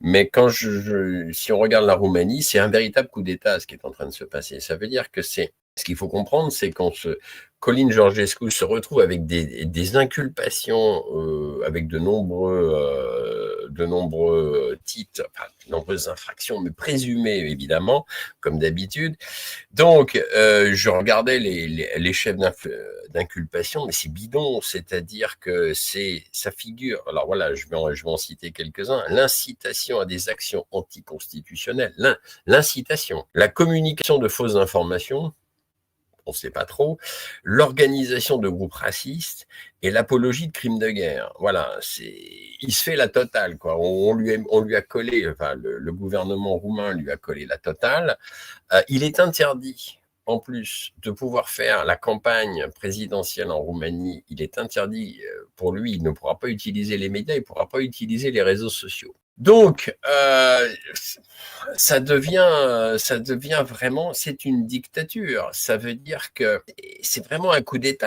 Mais si on regarde la Roumanie, c'est un véritable coup d'État ce qui est en train de se passer. Ça veut dire que ce qu'il faut comprendre, c'est quand Colin Georgescu se retrouve avec des inculpations, avec de nombreux titres, enfin, de nombreuses infractions, mais présumées évidemment, comme d'habitude. Donc, je regardais les chefs d'inculpation, mais c'est bidon, c'est-à-dire que ça figure. Alors voilà, je vais en citer quelques-uns. L'incitation à des actions anticonstitutionnelles, l'incitation, la communication de fausses informations, on ne sait pas trop, l'organisation de groupes racistes et l'apologie de crimes de guerre. Voilà, il se fait la totale, quoi. On lui a collé, enfin, le gouvernement roumain lui a collé la totale. Il est interdit, en plus, de pouvoir faire la campagne présidentielle en Roumanie. Il est interdit pour lui, il ne pourra pas utiliser les médias, il ne pourra pas utiliser les réseaux sociaux. Donc, ça devient vraiment, c'est une dictature. Ça veut dire que c'est vraiment un coup d'État.